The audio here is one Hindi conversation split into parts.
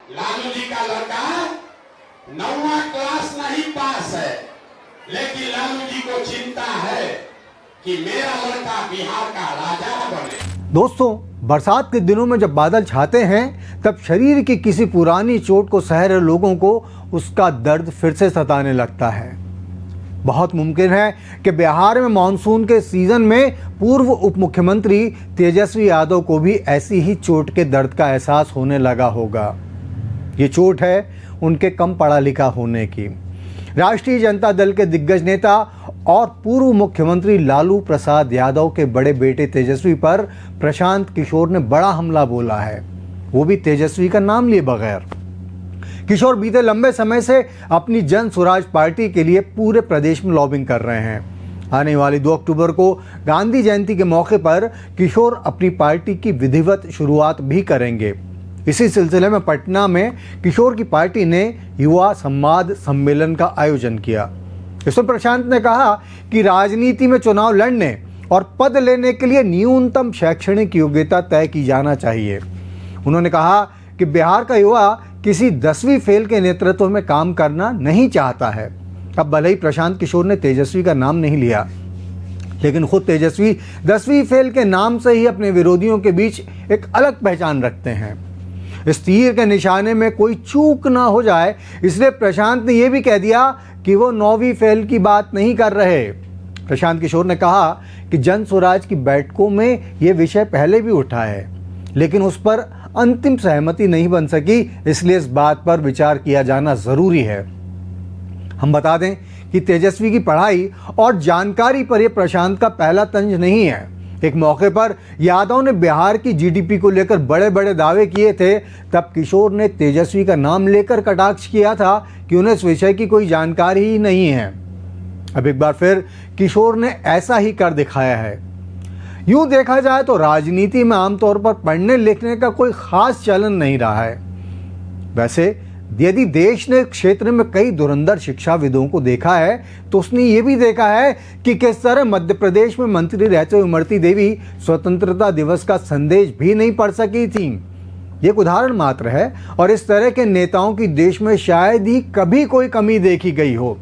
लालू जी का लड़का 9वां क्लास नहीं पास है, लेकिन लालू जी को चिंता है कि मेरा लड़का बिहार का राजा बने। दोस्तों, बरसात के दिनों में जब बादल छाते हैं तब शरीर की किसी पुरानी चोट को सह रहे लोगों को उसका दर्द फिर से सताने लगता है। बहुत मुमकिन है कि बिहार में मानसून के सीजन में पूर्व उप मुख्यमंत्री तेजस्वी यादव को भी ऐसी ही चोट के दर्द का एहसास होने लगा होगा। ये चोट है उनके कम पढ़ा लिखा होने की। राष्ट्रीय जनता दल के दिग्गज नेता और पूर्व मुख्यमंत्री लालू प्रसाद यादव के बड़े बेटे तेजस्वी पर प्रशांत किशोर ने बड़ा हमला बोला है, वो भी तेजस्वी का नाम लिए बगैर। किशोर बीते लंबे समय से अपनी जन स्वराज पार्टी के लिए पूरे प्रदेश में लॉबिंग कर रहे हैं। आने वाली 2 अक्टूबर को गांधी जयंती के मौके पर किशोर अपनी पार्टी की विधिवत शुरुआत भी करेंगे। इसी सिलसिले में पटना में किशोर की पार्टी ने युवा संवाद सम्मेलन का आयोजन किया। इसमें प्रशांत ने कहा कि राजनीति में चुनाव लड़ने और पद लेने के लिए न्यूनतम शैक्षणिक योग्यता तय की जाना चाहिए। उन्होंने कहा कि बिहार का युवा किसी 10वीं फेल के नेतृत्व में काम करना नहीं चाहता है। अब भले ही प्रशांत किशोर ने तेजस्वी का नाम नहीं लिया, लेकिन खुद तेजस्वी 10वीं फेल के नाम से ही अपने विरोधियों के बीच एक अलग पहचान रखते हैं। इस तीर के निशाने में कोई चूक ना हो जाए, इसलिए प्रशांत ने यह भी कह दिया कि वो 9वीं फेल की बात नहीं कर रहे। प्रशांत किशोर ने कहा कि जन स्वराज की बैठकों में ये विषय पहले भी उठा है, लेकिन उस पर अंतिम सहमति नहीं बन सकी, इसलिए इस बात पर विचार किया जाना जरूरी है। हम बता दें कि तेजस्वी की पढ़ाई और जानकारी पर यह प्रशांत का पहला तंज नहीं है। एक मौके पर यादव ने बिहार की जीडीपी को लेकर बड़े बड़े दावे किए थे, तब किशोर ने तेजस्वी का नाम लेकर कटाक्ष किया था कि उन्हें इस विषय की कोई जानकारी ही नहीं है। अब एक बार फिर किशोर ने ऐसा ही कर दिखाया है। यूं देखा जाए तो राजनीति में आमतौर पर पढ़ने लिखने का कोई खास चलन नहीं रहा है। वैसे यदि देश ने क्षेत्र में कई धुरंधर शिक्षाविदों को देखा है, तो उसने ये भी देखा है कि किस तरह मध्य प्रदेश में मंत्री रहते हुए इमरती देवी स्वतंत्रता दिवस का संदेश भी नहीं पढ़ सकी थी। ये एक उदाहरण मात्र है और इस तरह के नेताओं की देश में शायद ही कभी कोई कमी देखी गई हो।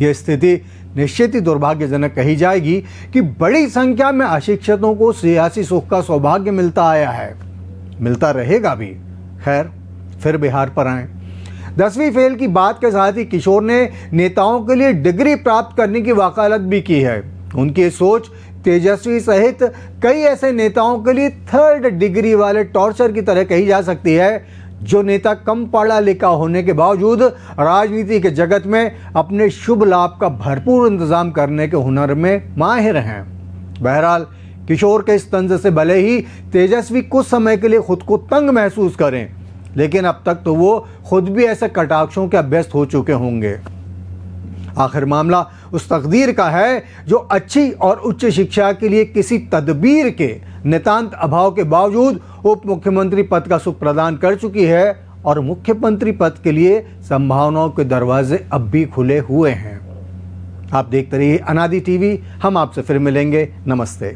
यह स्थिति निश्चित ही दुर्भाग्यजनक कही जाएगी कि बड़ी संख्या में अशिक्षितों को सियासी सुख का सौभाग्य मिलता आया है, मिलता रहेगा भी। खैर, फिर बिहार पर आए। 10वीं फेल की बात के साथ ही किशोर ने नेताओं के लिए डिग्री प्राप्त करने की वकालत भी की है। उनकी सोच तेजस्वी सहित कई ऐसे नेताओं के लिए 3rd डिग्री वाले टॉर्चर की तरह कही जा सकती है, जो नेता कम पढ़ा लिखा होने के बावजूद राजनीति के जगत में अपने शुभ लाभ का भरपूर इंतजाम करने के हुनर में माहिर हैं। बहरहाल, किशोर के इस तंज से भले ही तेजस्वी कुछ समय के लिए खुद को तंग महसूस करें, लेकिन अब तक तो वो खुद भी ऐसे कटाक्षों के अभ्यस्त हो चुके होंगे। आखिर मामला उस तकदीर का है जो अच्छी और उच्च शिक्षा के लिए किसी तदबीर के नितांत अभाव के बावजूद उप मुख्यमंत्री पद का सुख प्रदान कर चुकी है और मुख्यमंत्री पद के लिए संभावनाओं के दरवाजे अब भी खुले हुए हैं। आप देखते रहिए अनादि टीवी। हम आपसे फिर मिलेंगे। नमस्ते।